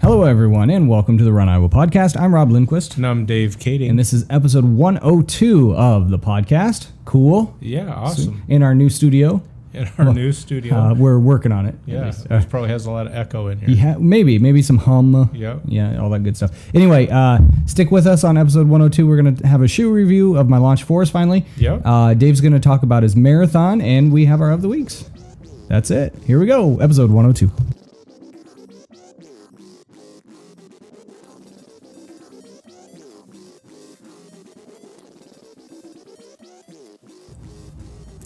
Hello, everyone, and welcome to the RunIowa podcast. I'm Rob Lindquist. And I'm Dave Kading. And this is episode 102 of the podcast. Cool. Yeah, awesome. In our new studio. New studio. We're working on it. Yeah, it probably has a lot of echo in here. Yeah, maybe some hum. Yep. Yeah, all that good stuff. Anyway, stick with us on episode 102. We're going to have a shoe review of my Launch 4s finally. Yep. Dave's going to talk about his marathon, and we have our of the weeks. That's it. Here we go. Episode 102.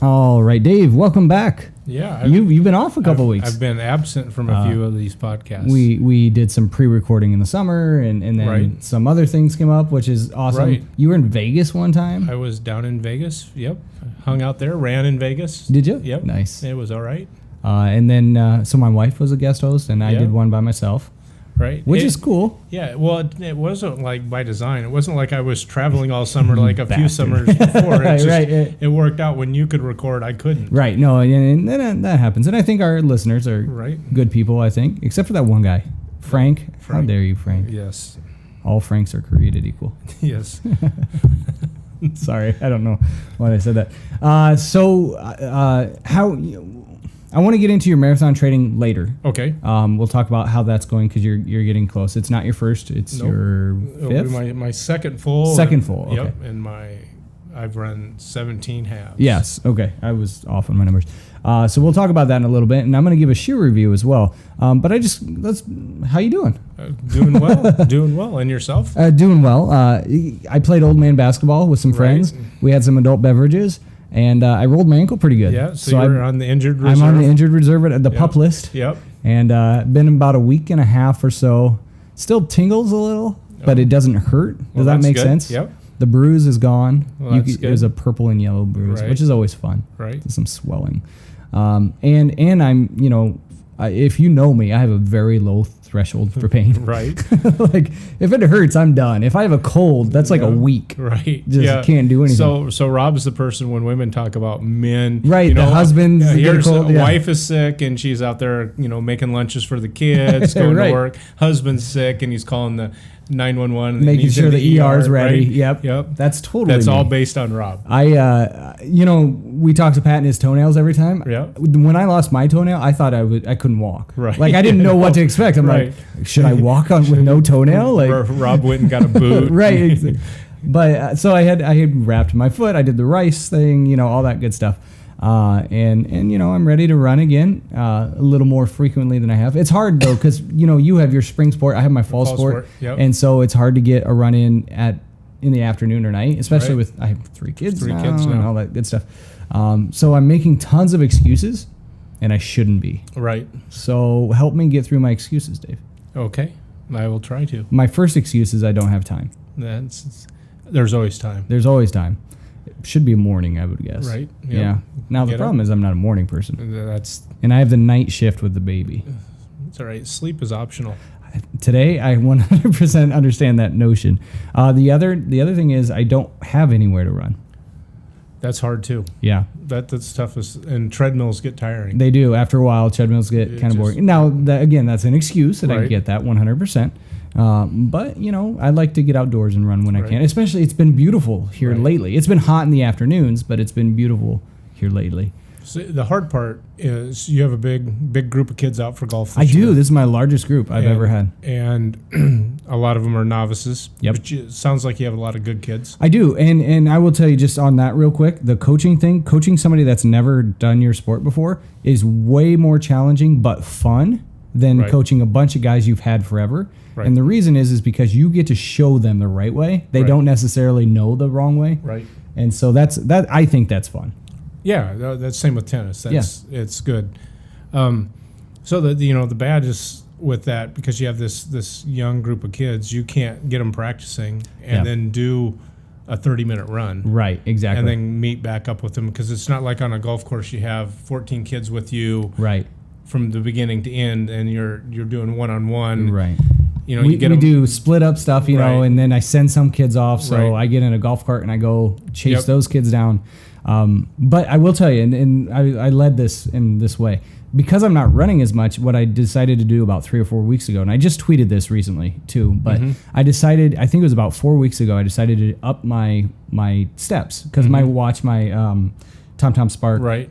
All right, Dave, welcome back. Yeah. You've been off a couple weeks. I've been absent from a few of these podcasts. We did some pre-recording in the summer, and then some other things came up, which is awesome. Right. You were in Vegas one time? I was down in Vegas. Yep. Hung out there, ran in Vegas. Did you? Yep. Nice. It was all right. And then, so my wife was a guest host, and I did one by myself. Right. Which is cool. Yeah. Well, it wasn't like by design. It wasn't like I was traveling all summer like a few summers before. It worked out when you could record, I couldn't. Right. No, and that happens. And I think our listeners are good people, I think, except for that one guy, Frank. How dare you, Frank? Yes. All Franks are created equal. Yes. Sorry, I don't know why I said that. I want to get into your marathon training later. Okay. We'll talk about how that's going because you're getting close. It's not your first; it's your fifth. My second full. Second full. Okay. Yep. And I've run 17 halves. Yes. Okay. I was off on my numbers. So we'll talk about that in a little bit, and I'm going to give a shoe review as well. But how you doing? Doing well. Doing well. And yourself? Doing well. I played old man basketball with some friends. We had some adult beverages. And I rolled my ankle pretty good. Yeah, so you're on the injured reserve? I'm on the injured reserve at the pup list. Yep. And been about a week and a half or so. Still tingles a little, but it doesn't hurt. Does that make sense? Yep. The bruise is gone. Well, It was a purple and yellow bruise, which is always fun. Right. Some swelling. And I'm, if you know me, I have a very low threshold for pain. Right. Like if it hurts, I'm done. If I have a cold, that's like a week. Right. Just can't do anything. So Rob's the person when women talk about men. Right. The husband. Here's a wife is sick and she's out there, making lunches for the kids, going to work. Husband's sick and he's calling the 911, making sure the ER is ready. Right? Yep. That's all based on Rob. We talk to Pat and his toenails every time. Yeah. When I lost my toenail, I thought I couldn't walk. Right. Like I didn't know what to expect. I'm like, should I walk on with no toenail? Like Rob went and got a boot. Right. But so I had wrapped my foot. I did the rice thing. All that good stuff. And I'm ready to run again a little more frequently than I have. It's hard though because you have your spring sport, I have my fall sport, and so it's hard to get a run in the afternoon or night, especially with I have three kids now and all that good stuff. So I'm making tons of excuses, and I shouldn't be. Right. So help me get through my excuses, Dave. Okay, I will try to. My first excuse is I don't have time. There's always time. There's always time. It should be morning, I would guess. Right. Yep. Yeah. Now the problem is I'm not a morning person. And I have the night shift with the baby. It's all right. Sleep is optional. Today, I 100% understand that notion. The other thing is I don't have anywhere to run. That's hard too. Yeah. That's tough. And treadmills get tiring. They do. After a while, treadmills get kind of boring. Now, that's an excuse, and I get that 100%. But, I like to get outdoors and run when I can. Especially, it's been beautiful here lately. It's been hot in the afternoons, but it's been beautiful here lately. So the hard part is you have a big group of kids out for golf this year. This is my largest group I've ever had. And a lot of them are novices. Yep. But it sounds like you have a lot of good kids. I do. And I will tell you just on that real quick, the coaching somebody that's never done your sport before is way more challenging but fun than coaching a bunch of guys you've had forever. Right. And the reason is because you get to show them the right way. They don't necessarily know the wrong way. Right. And so I think that's fun. Yeah, that's same with tennis. It's good. So the bad is with that because you have this young group of kids, you can't get them practicing and then do a 30-minute run. Right, exactly. And then meet back up with them because it's not like on a golf course you have 14 kids with you. Right. From the beginning to end, and you're doing one-on-one. Right. We do split up stuff, and then I send some kids off. So I get in a golf cart and I go chase those kids down. But I will tell you, and I led this in this way. because I'm not running as much, what I decided to do about 3 or 4 weeks ago, and I just tweeted this recently too, but I decided, I think it was about 4 weeks ago, I decided to up my steps because my watch, my TomTom Spark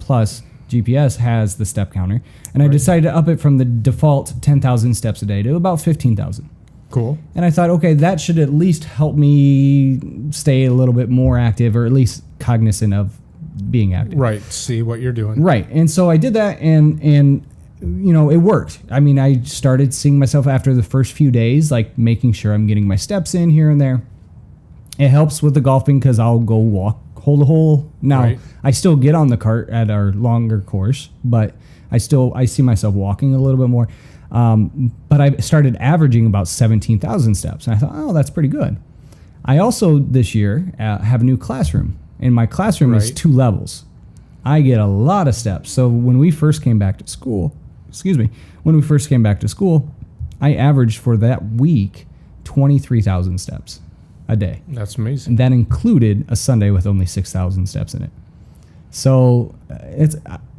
Plus GPS has the step counter, and I decided to up it from the default 10,000 steps a day to about 15,000. Cool. And I thought, okay, that should at least help me stay a little bit more active, or at least cognizant of being active. Right. See what you're doing. Right. And so I did that, and you know, it worked. I mean, I started seeing myself after the first few days, like making sure I'm getting my steps in here and there. It helps with the golfing because I'll go walk hole to hole. Now, I still get on the cart at our longer course, but I see myself walking a little bit more. But I started averaging about 17,000 steps, and I thought, oh, that's pretty good. I also this year have a new classroom, and my classroom is 2 levels. I get a lot of steps. So when we first came back to school, I averaged for that week 23,000 steps a day. That's amazing. And that included a Sunday with only 6,000 steps in it. So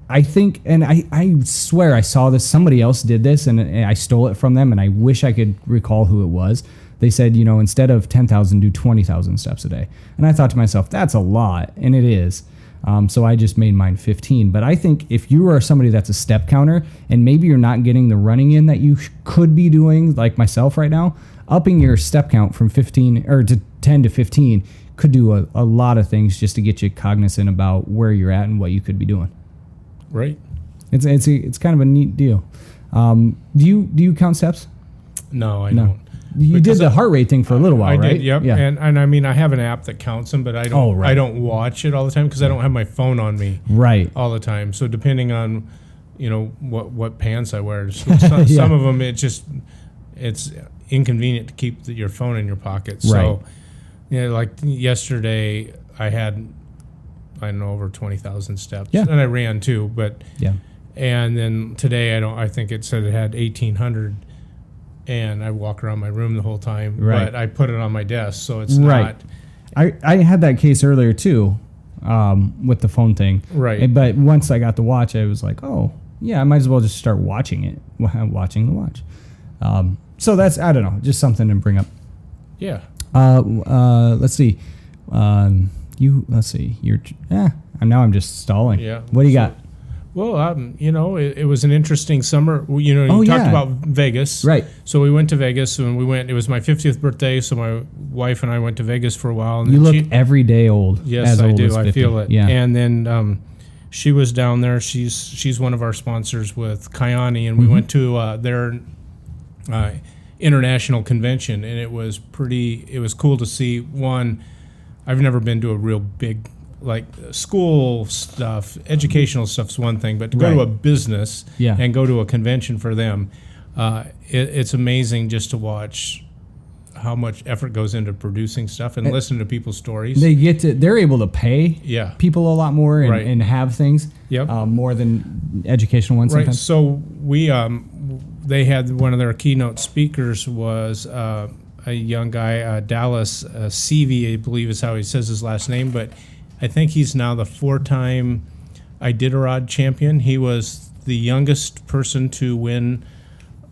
I think, and I swear I saw this, somebody else did this, and I stole it from them, and I wish I could recall who it was. They said, you know, instead of 10,000, do 20,000 steps a day. And I thought to myself, that's a lot, and it is. So I just made mine 15. But I think if you are somebody that's a step counter, and maybe you're not getting the running in that you could be doing, like myself right now, upping your step count from 15 or to 10 to 15 could do a lot of things just to get you cognizant about where you're at and what you could be doing. Right. It's kind of a neat deal. Do you count steps? No, I don't. You did the heart rate thing for a little while, right? I did, yep. Yeah. And I mean, I have an app that counts them, but I don't. I don't watch it all the time because I don't have my phone on me. All the time. So depending on, you know, what pants I wear, some of them it's inconvenient to keep your phone in your pocket. So, like yesterday, I had, I don't know, over 20,000 steps, and I ran too. But and then today I think it said it had 1,800. And I walk around my room the whole time, but I put it on my desk, so it's not. I had that case earlier too, with the phone thing. But once I got the watch, I was like, oh yeah, I might as well just start watching it, watching the watch. So that's, I don't know, just something to bring up. Yeah. Let's see. Let's see. Now I'm just stalling. Yeah. What do you got? Well, you know, it was an interesting summer. You know, you talked about Vegas. Right. So we went to Vegas, and it was my 50th birthday, so my wife and I went to Vegas for a while. And you look every day old. Yes, I do. I feel it. Yeah. And then she was down there. She's one of our sponsors with Kayani, and we went to their international convention, and it was cool to see. One, I've never been to a real big, like, school stuff, educational stuff's one thing, but to go to a business and go to a convention for them, it's amazing just to watch how much effort goes into producing stuff and listen to people's stories. They're able to pay people a lot more and have things more than educational ones sometimes. So they had one of their keynote speakers was a young guy, Dallas Seavey, I believe is how he says his last name, but I think he's now the 4-time Iditarod champion. He was the youngest person to win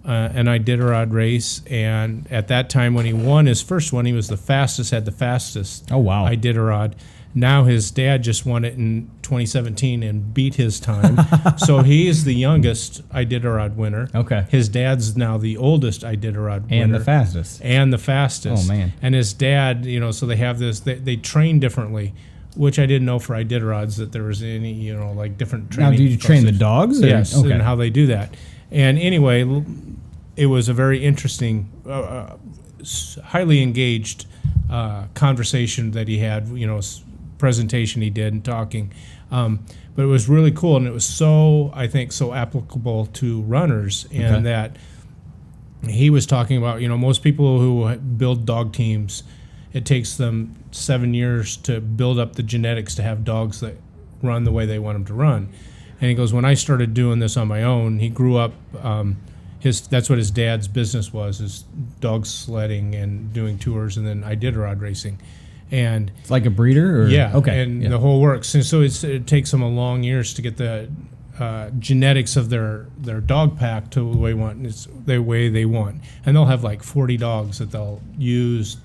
an Iditarod race, and at that time when he won his first one, he was had the fastest Iditarod. Now his dad just won it in 2017 and beat his time. So he is the youngest Iditarod winner. Okay. His dad's now the oldest Iditarod winner. And the fastest. Oh, man. And his dad, you know, so they have this, they train differently, which I didn't know for Iditarods that there was any, you know, like different training. Now, do you train the dogs? Yes, and how they do that. And anyway, it was a very interesting, highly engaged conversation that he had, you know, presentation he did and talking. But it was really cool, and it was I think, so applicable to runners, and that he was talking about, you know, most people who build dog teams, it takes them 7 years to build up the genetics to have dogs that run the way they want them to run. And he goes, when I started doing this on my own, he grew up, that's what his dad's business was, is dog sledding and doing tours and then Iditarod racing. And it's like a breeder? Or? Yeah. Okay. And the whole works. And so it takes them a long years to get the genetics of their dog pack to the way they want, and they'll have like 40 dogs that they'll use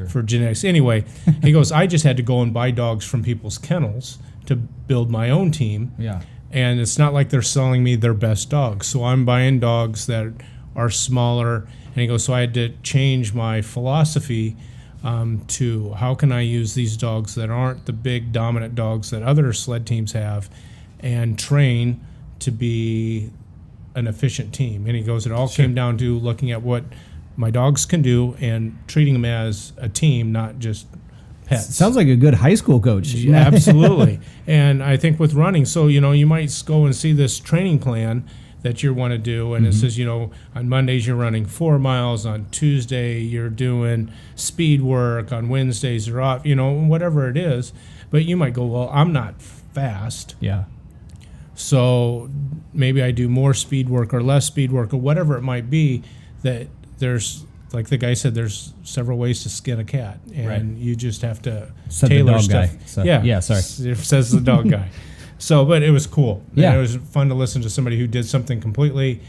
for genetics. Anyway, he goes, I just had to go and buy dogs from people's kennels to build my own team. Yeah. And it's not like they're selling me their best dogs. So I'm buying dogs that are smaller. And he goes, so I had to change my philosophy to how can I use these dogs that aren't the big dominant dogs that other sled teams have and train to be an efficient team. And he goes, it all came down to looking at what my dogs can do and treating them as a team, not just pets. Sounds like a good high school coach. Yeah, absolutely. And I think with running, so, you might go and see this training plan that you want to do, and it says, on Mondays you're running 4 miles, on Tuesday you're doing speed work, on Wednesdays you're off, whatever it is. But you might go, well, I'm not fast. Yeah. So maybe I do more speed work or less speed work or whatever it might be. That there's, like the guy said, there's several ways to skin a cat, and you just have to tailor stuff. Says the dog guy. So, but it was cool. Yeah. And it was fun to listen to somebody who did something completely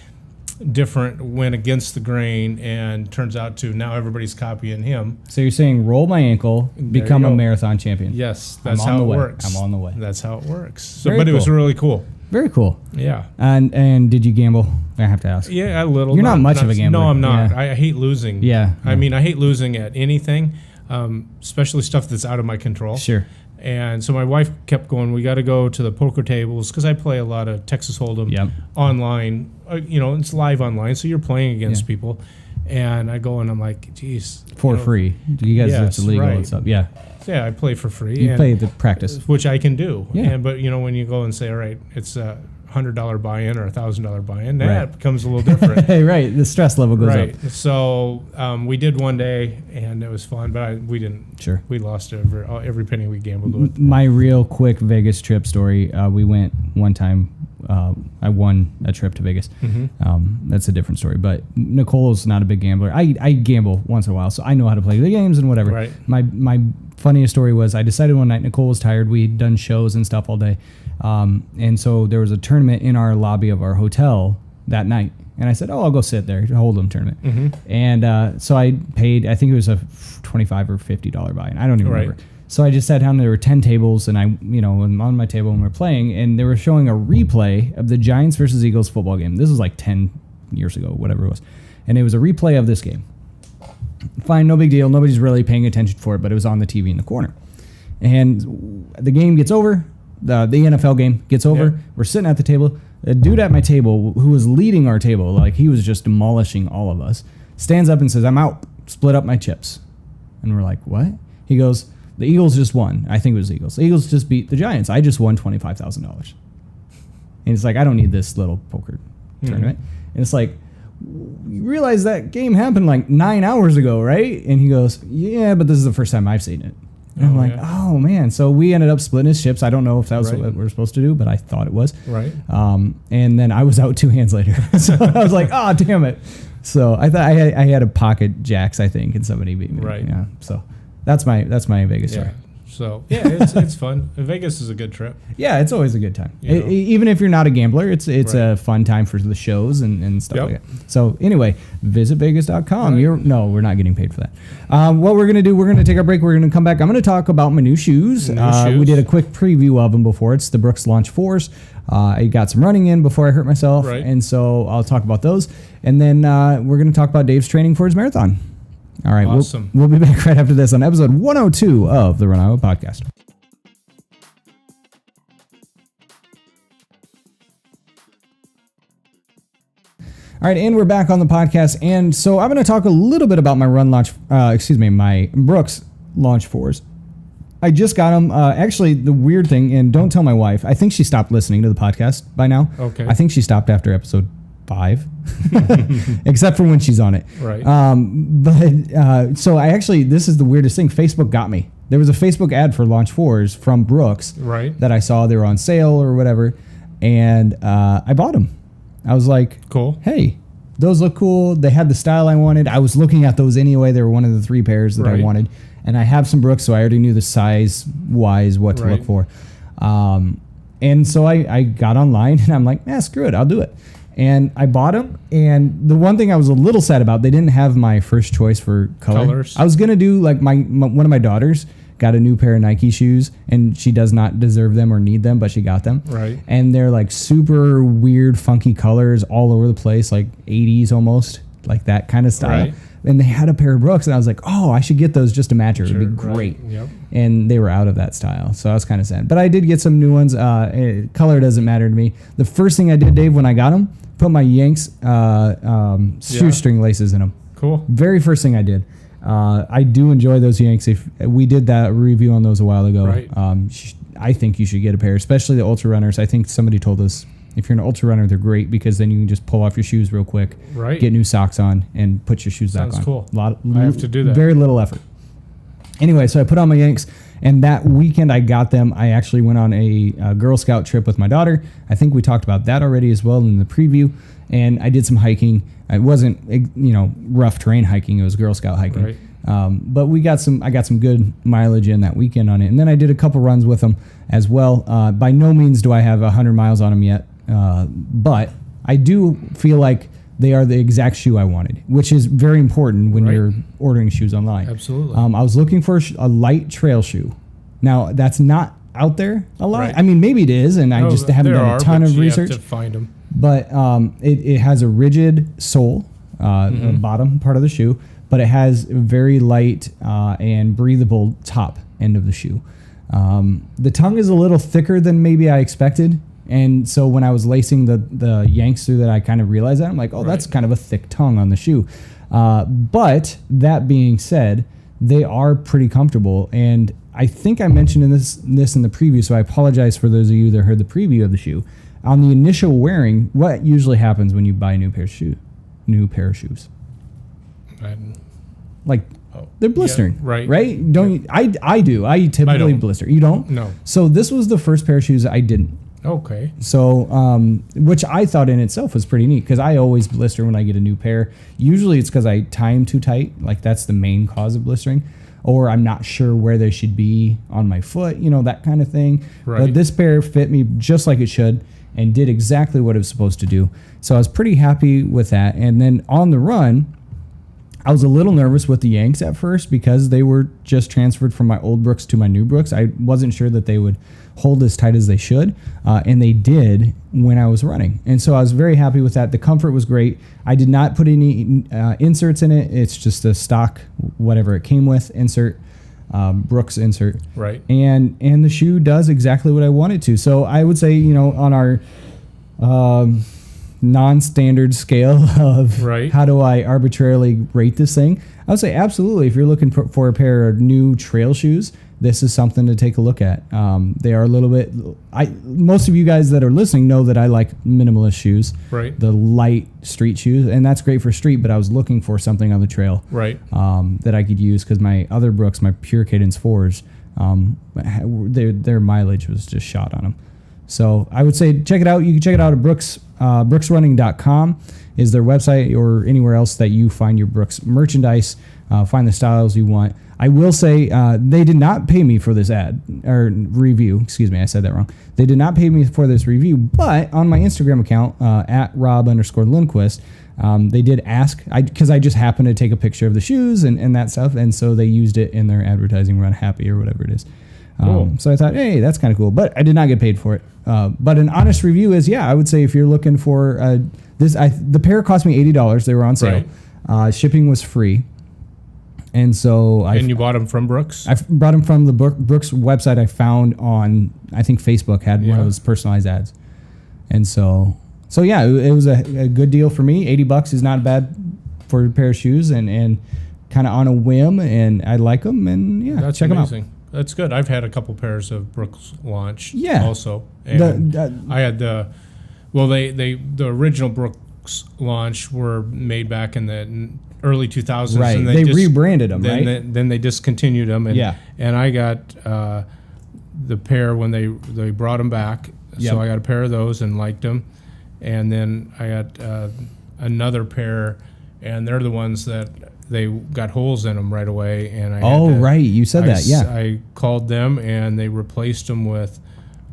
different, went against the grain, and turns out to now everybody's copying him. So you're saying roll my ankle, become a marathon champion. Yes, that's how it works. I'm on the way. That's how it works. So, Very it was really cool. Very cool. Yeah. And did you gamble? I have to ask. Yeah, a little. You're not much of a gambler. No, I'm not. Yeah. I hate losing. Yeah. I mean, I hate losing at anything, especially stuff that's out of my control. Sure. And so my wife kept going, we got to go to the poker tables, because I play a lot of Texas Hold'em online. It's live online, so you're playing against people. And I go and I'm like, geez. For free. You guys, it's illegal and stuff. Yeah. Yeah, I play for free. You play the practice. Which I can do. Yeah. But, when you go and say, all right, it's a $100 buy-in or $1,000 buy-in, that becomes a little different. Right. The stress level goes up. So we did one day, and it was fun, but we didn't. Sure. We lost every penny we gambled with. My real quick Vegas trip story, we went one time. I won a trip to Vegas. That's a different story. But Nicole's not a big gambler. I gamble once in a while, so I know how to play the games and whatever. Right. My funniest story was I decided one night Nicole was tired. We'd done shows and stuff all day. And so there was a tournament in our lobby of our hotel that night. And I said, I'll go sit there, Hold'em tournament. And so I paid, I think it was a $25 or $50 buy-in. I don't even remember. So I just sat down. There were 10 tables, and I'm on my table and we're playing, and they were showing a replay of the Giants versus Eagles football game. This was like 10 years ago, whatever it was. And it was a replay of this game. Fine, no big deal. Nobody's really paying attention for it, but it was on the TV in the corner. And the game gets over. The NFL game gets over. Yeah. We're sitting at the table. A dude at my table who was leading our table, like he was just demolishing all of us, stands up and says, I'm out. Split up my chips. And we're like, what? He goes, the Eagles just won. I think it was the Eagles. The Eagles just beat the Giants. I just won $25,000. And it's like, I don't need this little poker tournament. And it's like, you realize that game happened like 9 hours ago, right? And he goes, yeah, but this is the first time I've seen it. And I'm like, oh, man. So we ended up splitting his chips. I don't know if that was what we were supposed to do, but I thought it was. Right. And then I was out 2 hands later. So I was like, oh, damn it. So I thought I had a pocket jacks, I think, and somebody beat me. Right. Yeah. So that's my Vegas story. So yeah, it's fun. Vegas is a good trip. Yeah, it's always a good time. Even if you're not a gambler, it's a fun time for the shows and stuff like that. So anyway, visit Vegas.com. No, we're not getting paid for that. What we're gonna do, we're gonna take our break. We're gonna come back. I'm gonna talk about my new shoes. We did a quick preview of them before. It's the Brooks Launch 4s. I got some running in before I hurt myself, and so I'll talk about those. And then we're gonna talk about Dave's training for his marathon. All right, awesome. We'll be back right after this on episode 102 of the RunIowa podcast. All right, and we're back on the podcast, and so I'm going to talk a little bit about my my Brooks Launch 4s. I just got them. Actually, the weird thing, and don't tell my wife, I think she stopped listening to the podcast by now. Okay. I think she stopped after episode 5, except for when she's on it. Right. So this is the weirdest thing. Facebook got me. There was a Facebook ad for Launch 4s from Brooks that I saw. They were on sale or whatever, and I bought them. I was like, cool. Hey, those look cool. They had the style I wanted. I was looking at those anyway. They were one of the 3 pairs that I wanted, and I have some Brooks, so I already knew the size-wise what to look for. And so I got online and I'm like, screw it, I'll do it. And I bought them. And the one thing I was a little sad about, they didn't have my first choice for colors. I was going to do like one of my daughters got a new pair of Nike shoes, and she does not deserve them or need them, but she got them. Right. And they're like super weird, funky colors all over the place, like 80s almost, like that kind of style. Right. And they had a pair of Brooks, and I was like, oh, I should get those just to match her. It would be great. Right. Yep. And they were out of that style, so I was kind of sad. But I did get some new ones. Color doesn't matter to me. The first thing I did, Dave, when I got them, put my Yanks shoestring laces in them. Cool. Very first thing I did. I do enjoy those Yanks. If we did that review on those a while ago, right. I think you should get a pair, especially the Ultra Runners. I think somebody told us if you're an Ultra Runner, they're great because then you can just pull off your shoes real quick, right. get new socks on, and put your shoes back on. Sounds cool. I have to do that. Very little effort. Anyway, so I put on my Yanks, and that weekend I got them. I actually went on a Girl Scout trip with my daughter. I think we talked about that already as well in the preview. And I did some hiking. It wasn't, rough terrain hiking. It was Girl Scout hiking. Right. But I got some good mileage in that weekend on it. And then I did a couple runs with them as well. By no means do I have 100 miles on them yet. But I do feel like they are the exact shoe I wanted, which is very important when you're ordering shoes online. Absolutely. I was looking for a light trail shoe. Now, that's not out there a lot. Right. I mean, maybe it is, and I just haven't done a ton of research. You have to find them. But it has a rigid sole, the bottom part of the shoe, but it has a very light and breathable top end of the shoe. The tongue is a little thicker than maybe I expected. And so when I was lacing the Yanks through that, I kind of realized that. I'm like, that's kind of a thick tongue on the shoe. But that being said, they are pretty comfortable. And I think I mentioned this in the preview, so I apologize for those of you that heard the preview of the shoe. On the initial wearing, what usually happens when you buy a new pair of shoes? They're blistering, right? Don't I do. I typically blister. You don't? No. So this was the first pair of shoes I didn't. Okay. So, which I thought in itself was pretty neat because I always blister when I get a new pair. Usually it's because I tie them too tight. Like that's the main cause of blistering. Or I'm not sure where they should be on my foot, that kind of thing. Right. But this pair fit me just like it should and did exactly what it was supposed to do. So I was pretty happy with that. And then on the run, I was a little nervous with the Yanks at first because they were just transferred from my old Brooks to my new Brooks. I wasn't sure that they would hold as tight as they should, and they did when I was running. And so I was very happy with that. The comfort was great. I did not put any inserts in it. It's just a stock, whatever it came with, insert, Brooks insert. Right. And the shoe does exactly what I wanted to. So I would say, on our non-standard scale of how do I arbitrarily rate this thing, I would say absolutely. If you're looking for a pair of new trail shoes, this is something to take a look at. They are a little bit. Most of you guys that are listening know that I like minimalist shoes, the light street shoes, and that's great for street. But I was looking for something on the trail, that I could use because my other Brooks, my Pure Cadence 4s, their mileage was just shot on them. So I would say check it out. You can check it out at brooksrunning.com is their website, or anywhere else that you find your Brooks merchandise. Find the styles you want. I will say they did not pay me for this ad or review. Excuse me, I said that wrong. They did not pay me for this review, but on my Instagram account at Rob_Lindquist, they did ask because I just happened to take a picture of the shoes and that stuff, and so they used it in their advertising Run Happy or whatever it is. Cool. So I thought, hey, that's kind of cool, but I did not get paid for it. But an honest review is, I would say if you're looking for the pair cost me $80. They were on sale. Shipping was free. And so you bought them from Brooks? I bought them from the Brooks website I found on, I think Facebook had one of those personalized ads. And so yeah, it was a good deal for me. $80 is not bad for a pair of shoes and kind of on a whim, and I like them, and that's check amazing. them out. That's good. I've had a couple pairs of Brooks launched also. And I had the original Brooks launch were made back in the early 2000s. Right. And they rebranded them, then they discontinued them. And I got the pair when they brought them back. Yep. So I got a pair of those and liked them. And then I got another pair, and they're the ones that they got holes in them right away. And you said that. I called them, and they replaced them with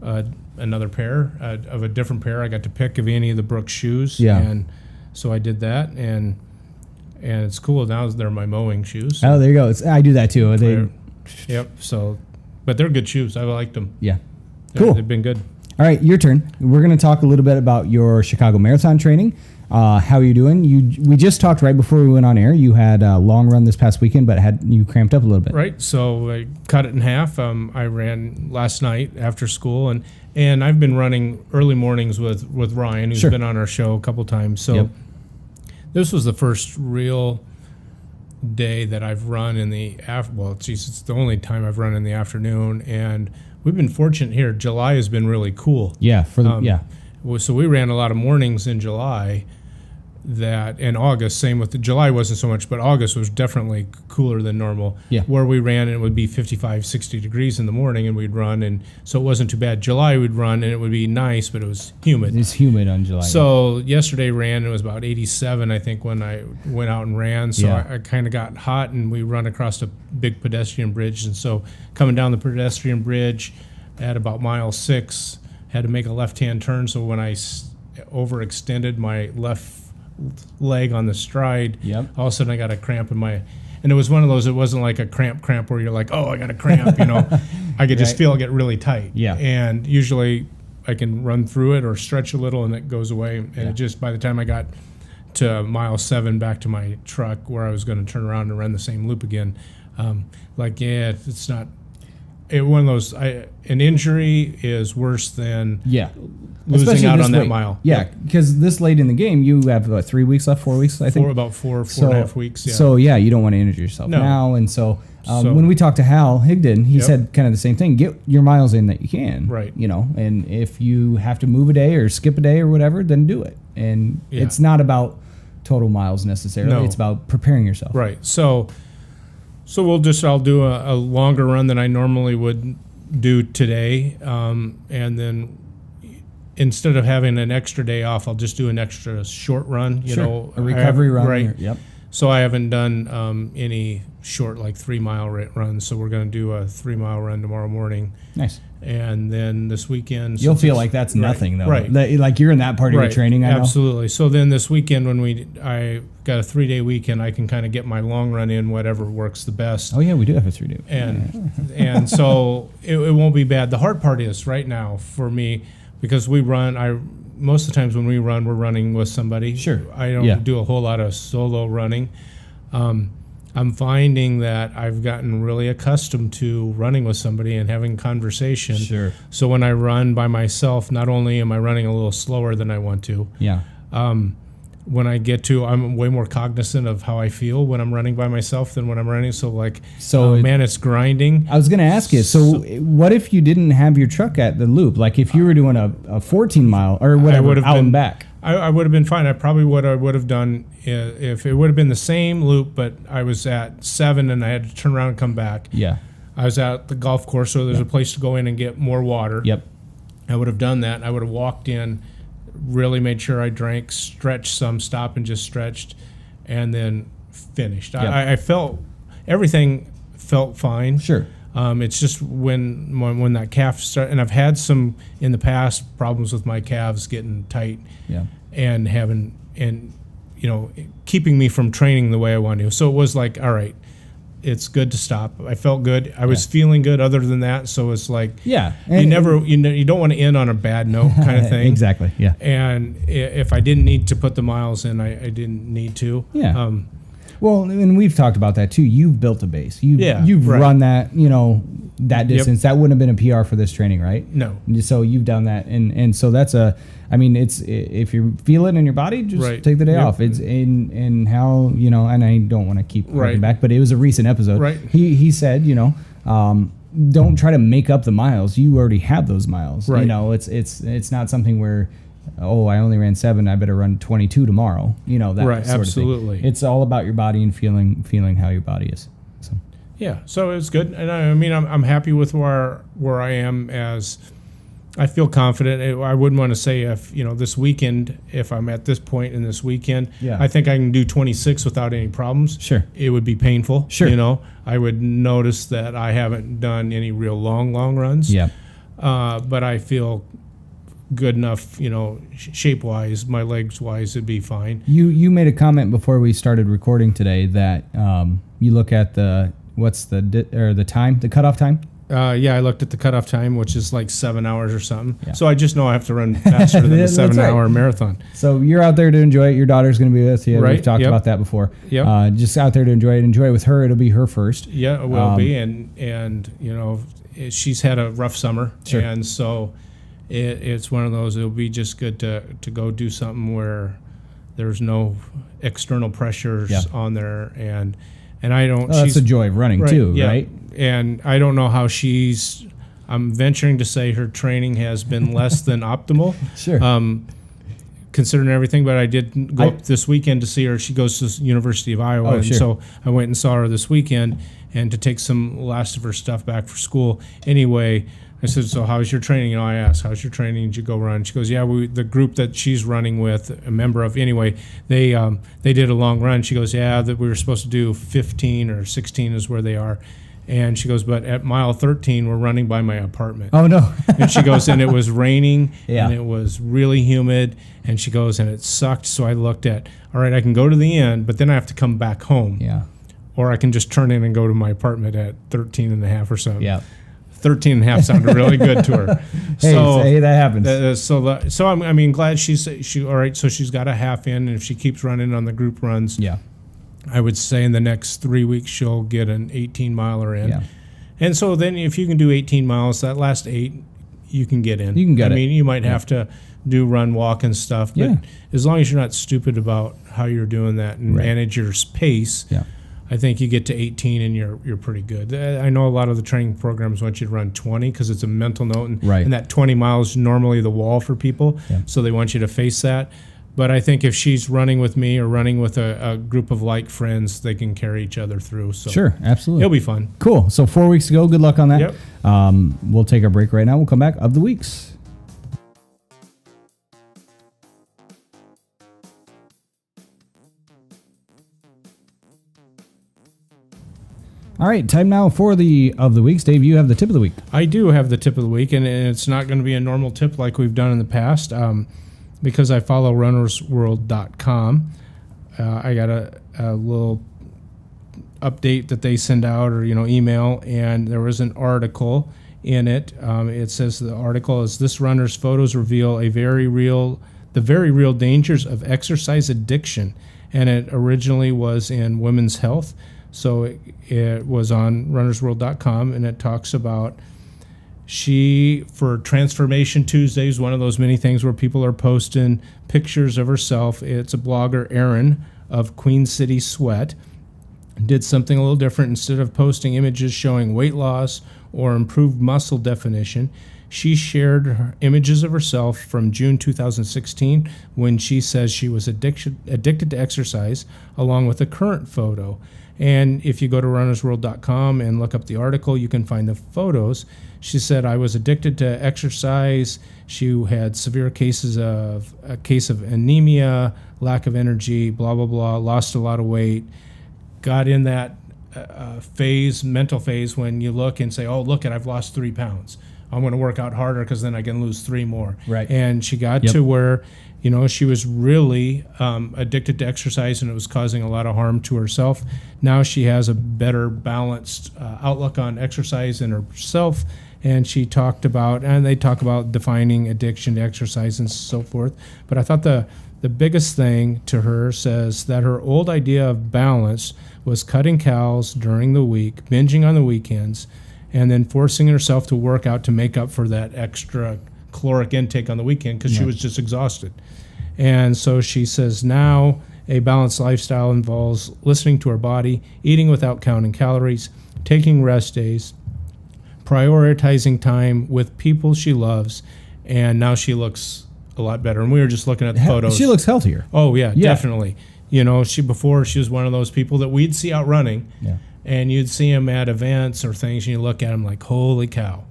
another pair of a different pair. I got to pick of any of the Brooks shoes. Yeah. And so I did that, and it's cool. Now they're my mowing shoes. Oh, there you go. I do that too. Yep. So, but they're good shoes. I liked them. Yeah. Cool. They've been good. All right, your turn. We're going to talk a little bit about your Chicago Marathon training. How are you doing? We just talked right before we went on air. You had a long run this past weekend, but you cramped up a little bit. Right. So I cut it in half. I ran last night after school, and I've been running early mornings with Ryan, who's been on our show a couple times. So this was the first real day that I've run in the it's the only time I've run in the afternoon, and we've been fortunate here. July has been really cool. Yeah. So we ran a lot of mornings in July. In August, same with July wasn't so much, but August was definitely cooler than normal. Yeah. Where we ran, and it would be 55, 60 degrees in the morning, and we'd run, and so it wasn't too bad. July we'd run, and it would be nice, but it was humid. It's humid on July. So yesterday ran, it was about 87, I think, when I went out and ran. So Yeah. I kind of got hot, and we run across a big pedestrian bridge, and so coming down the pedestrian bridge at about mile 6, had to make a left-hand turn. So when I overextended my left leg on the stride, all of a sudden I got a cramp in my, and it was one of those, it wasn't like a cramp where you're like, oh, I got a cramp, I could just feel it get really tight. Yeah. And usually I can run through it or stretch a little and it goes away. And it just, by the time I got to mile 7 back to my truck where I was going to turn around and run the same loop again, it's not, one of those, an injury is worse than losing Especially out on that late. mile. Yeah, because this late in the game, you have 3 weeks left, 4 weeks, I think. About four and a half weeks. Yeah. So you don't want to injure yourself now. And so when we talked to Hal Higdon, he said kind of the same thing. Get your miles in that you can. Right. And if you have to move a day or skip a day or whatever, then do it. And it's not about total miles necessarily. No. It's about preparing yourself. Right. So I'll do a longer run than I normally would do today, and then instead of having an extra day off, I'll just do an extra short run. A recovery run. Right. Yep. So I haven't done any short 3-mile runs. So we're going to do a 3-mile run tomorrow morning. Nice. And then this weekend, you'll feel like that's nothing though. Right. Like you're in that part of your training. I know. Absolutely. So then this weekend, I got a 3-day weekend, I can kind of get my long run in, whatever works the best. Oh yeah, we do have a 3-day. And so it won't be bad. The hard part is right now for me, because we run. Most of the times when we run, we're running with somebody. Sure. I don't do a whole lot of solo running. I'm finding that I've gotten really accustomed to running with somebody and having conversation. Sure. So when I run by myself, not only am I running a little slower than I want to, when I get to, I'm way more cognizant of how I feel when I'm running by myself than when I'm running. It's grinding. I was going to ask you, so what if you didn't have your truck at the loop? Like if you were doing a 14 mile or whatever out and back? I would have been fine. I probably what I would have done if it would have been the same loop, but I was at 7 and I had to turn around and come back. Yeah. I was at the golf course, so there's a place to go in and get more water. Yep. I would have done that. I would have walked in, really made sure I drank, stretched some, stopped and just stretched, and then finished. Yep. I felt everything felt fine. Sure. It's just when that calf started, and I've had some in the past problems with my calves getting tight, and keeping me from training the way I want to. So it was like, all right, it's good to stop. I felt good. I was feeling good. Other than that, so it's like, you don't want to end on a bad note, kind of thing. Exactly. Yeah. And if I didn't need to put the miles in, I didn't need to. Yeah. Well, and we've talked about that too. You've built a base. You've run that, that distance. That wouldn't have been a PR for this training, right? No. So you've done that, and so that's it's if you feel it in your body, just take the day off. It's in how and I don't want to keep harking back, but it was a recent episode. Right. He said, don't try to make up the miles. You already have those miles. Right. It's not something where, oh, I only ran 7, I better run 22 tomorrow. That right, sort absolutely. of thing. It's all about your body and feeling how your body is. So. Yeah, so it's good, and I'm happy with where I am. As I feel confident. I wouldn't want to say if this weekend, if I'm at this point in this weekend, I think I can do 26 without any problems. Sure, it would be painful. Sure, I would notice that I haven't done any real long runs. Yeah. but I feel good enough, shape wise, my legs wise, it'd be fine. You made a comment before we started recording today that you look at the cutoff time. I looked at the cutoff time, which is like 7 hours or something. Yeah. So I just know I have to run faster than the 7-hour marathon. So you're out there to enjoy it. Your daughter's going to be with you. Right. We've talked about that before. Yep. Just out there to enjoy it. Enjoy it with her. It'll be her first. Yeah, it will be. And she's had a rough summer. Sure. And so it's one of those, it'll be just good to go do something where there's no external pressures on there. And I don't. That's the joy of running too, right? And I don't know how I'm venturing to say her training has been less than optimal. Sure. Considering everything, but I did go up this weekend to see her. She goes to the University of Iowa, and so I went and saw her this weekend, and to take some last of her stuff back for school. Anyway, I said, so how's your training? I asked, how's your training? Did you go run? She goes, yeah, the group that she's running with, a member of, anyway, they did a long run. She goes, yeah, that we were supposed to do 15 or 16 is where they are. And she goes, but at mile 13, we're running by my apartment. Oh, no. And she goes, and it was raining, and it was really humid. And she goes, and it sucked. So I looked at, all right, I can go to the end, but then I have to come back home. Yeah. Or I can just turn in and go to my apartment at 13 and a half or something. Yeah. 13 and a half sounded really good to her. Hey, that happens. So I'm glad she all right. So she's got a half in, and if she keeps running on the group runs, I would say in the next 3 weeks she'll get an 18-miler in. Yeah. And so then if you can do 18 miles, that last 8 you can get in. You can get it. I mean, you might have to do run, walk, and stuff, but as long as you're not stupid about how you're doing that and manage your pace. Yeah. I think you get to 18 and you're pretty good. I know a lot of the training programs want you to run 20 because it's a mental note, and that 20 miles is normally the wall for people, so they want you to face that. But I think if she's running with me or running with a group of like friends, they can carry each other through. So sure, absolutely. It'll be fun. Cool. So 4 weeks to go. Good luck on that. Yep. We'll take our break right now. We'll come back of the weeks. All right, time now for the of the weeks. Dave, you have the tip of the week. I do have the tip of the week, and it's not going to be a normal tip like we've done in the past because I follow runnersworld.com. I got a little update that they send out or email, and there was an article in it. It says the article is "This runner's photos reveal the very real dangers of exercise addiction," and it originally was in Women's Health. So it was on runnersworld.com, and it talks about for Transformation Tuesdays, one of those many things where people are posting pictures of herself. It's a blogger, Erin, of Queen City Sweat, did something a little different. Instead of posting images showing weight loss or improved muscle definition, she shared her images of herself from June 2016 when she says she was addicted to exercise, along with a current photo. And if you go to runnersworld.com and look up the article, you can find the photos. She said, I was addicted to exercise. She had severe a case of anemia, lack of energy, blah, blah, blah, lost a lot of weight, got in that mental phase when you look and say, oh, look, I've lost 3 pounds. I'm going to work out harder because then I can lose 3 more. Right. And she got to where, she was really addicted to exercise, and it was causing a lot of harm to herself. Now she has a better balanced outlook on exercise and herself. And they talk about defining addiction to exercise and so forth. But I thought the biggest thing to her says that her old idea of balance was cutting calories during the week, binging on the weekends, and then forcing herself to work out to make up for that extra caloric intake on the weekend because she was just exhausted. And so she says now a balanced lifestyle involves listening to her body, eating without counting calories, taking rest days, prioritizing time with people she loves, and now she looks a lot better. And we were just looking at the photos. She looks healthier. Oh, yeah. Definitely. She was one of those people that we'd see out running, and you'd see them at events or things, and you look at them like, holy cow.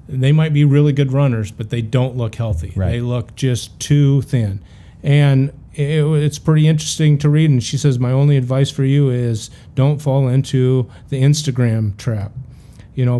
They might be really good runners, but they don't look healthy. Right. They look just too thin. And it's pretty interesting to read. And she says, my only advice for you is don't fall into the Instagram trap.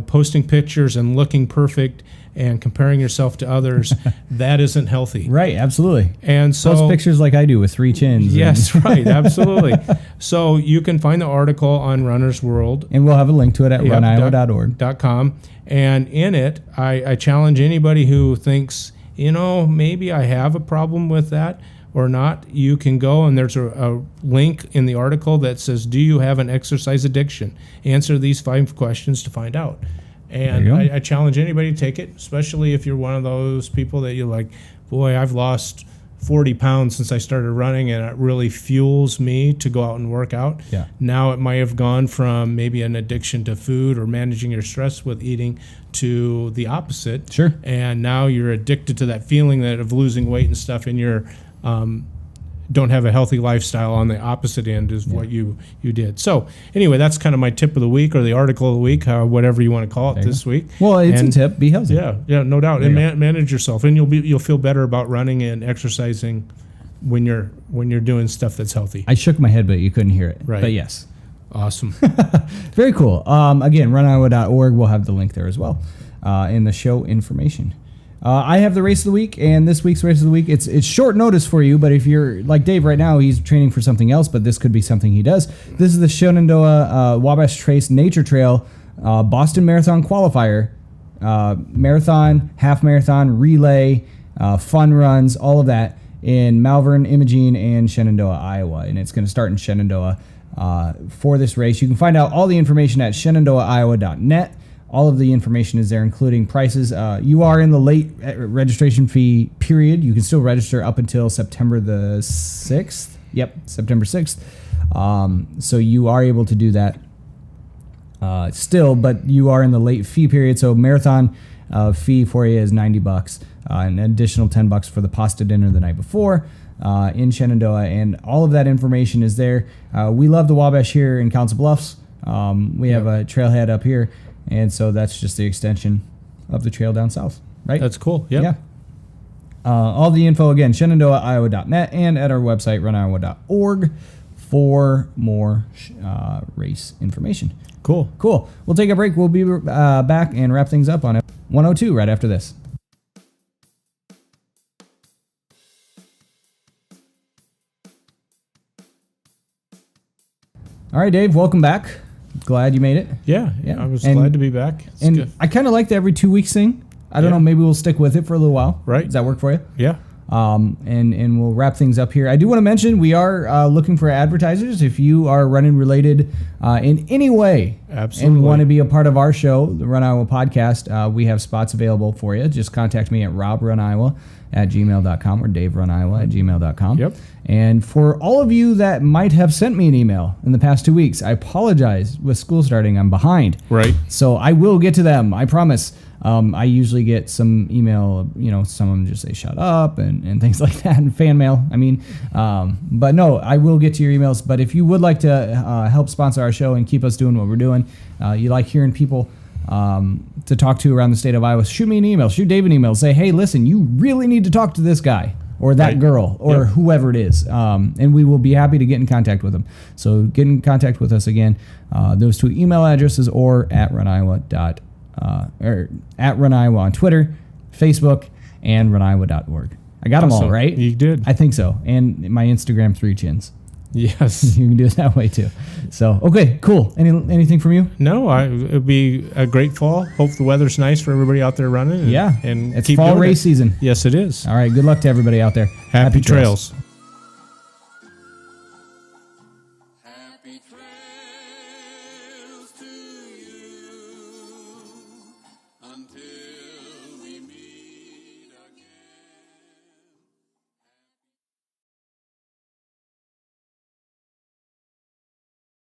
posting pictures and looking perfect and comparing yourself to others, that isn't healthy. Right, absolutely. And so post pictures like I do with 3 chins. Yes, right, absolutely. So you can find the article on Runner's World. And we'll have a link to it at runiowa.org. .com. And in it, I challenge anybody who thinks, maybe I have a problem with that or not. You can go, and there's a link in the article that says, do you have an exercise addiction? Answer these 5 questions to find out. And I challenge anybody to take it, especially if you're one of those people that you're like, boy, I've lost 40 pounds since I started running, and it really fuels me to go out and work out. Yeah. Now it might have gone from maybe an addiction to food or managing your stress with eating to the opposite. Sure. And now you're addicted to that feeling of losing weight and stuff, and you're don't have a healthy lifestyle on the opposite end is what you did. So anyway, that's kind of my tip of the week or the article of the week, whatever you want to call it this week. Well, it's a tip. Be healthy. Yeah, no doubt. And manage yourself, and you'll feel better about running and exercising when you're doing stuff that's healthy. I shook my head, but you couldn't hear it. Right. But yes. Awesome. Very cool. Again, runiowa.org. We'll have the link there as well in the show information. I have the race of the week, and this week's race of the week, it's short notice for you, but if you're like Dave right now, he's training for something else, but this could be something he does. This is the Shenandoah Wabash Trace Nature Trail Boston Marathon Qualifier. Marathon, half marathon, relay, fun runs, all of that in Malvern, Imogene, and Shenandoah, Iowa, and it's going to start in Shenandoah for this race. You can find out all the information at shenandoahiowa.net. All of the information is there, including prices. You are in the late registration fee period. You can still register up until September the 6th. Yep, September 6th. So you are able to do that still, but you are in the late fee period. So marathon fee for you is $90. An additional $10 for the pasta dinner the night before in Shenandoah. And all of that information is there. We love the Wabash here in Council Bluffs. We have a trailhead up here. And so that's just the extension of the trail down south, right? That's cool. Yep. Yeah. All the info, again, shenandoahiowa.net and at our website, runiowa.org for more race information. Cool. We'll take a break. We'll be back and wrap things up on 102 right after this. All right, Dave, welcome back. Glad you made it. Yeah. I was glad to be back. It's good. I kind of like the every 2 weeks thing. I don't know, maybe we'll stick with it for a little while. Right. Does that work for you? Yeah. And we'll wrap things up here. I do want to mention we are looking for advertisers. If you are running related in any way Absolutely. and want to be a part of our show, the Run Iowa podcast, we have spots available for you. Just contact me at robruniowa@gmail.com or daveruniowa@gmail.com. Yep. And for all of you that might have sent me an email in the past 2 weeks, I apologize. With school starting, I'm behind. Right. So I will get to them. I promise. I usually get some email, some of them just say shut up and things like that, and fan mail. But no, I will get to your emails. But if you would like to help sponsor our show and keep us doing what we're doing, you like hearing people to talk to around the state of Iowa, shoot me an email, shoot Dave an email, say, hey, listen, you really need to talk to this guy or that girl or whoever it is. And we will be happy to get in contact with them. So get in contact with us again, those 2 email addresses or at runiowa.org. Or at RunIowa on Twitter, Facebook, and runiowa.org. I got them all, right? You did. I think so. And my Instagram, 3 chins. Yes. You can do it that way, too. So, okay, cool. Anything from you? No, it'll be a great fall. Hope the weather's nice for everybody out there running. Yeah. And it's keep fall doing race season. Yes, it is. All right, good luck to everybody out there. Happy trails.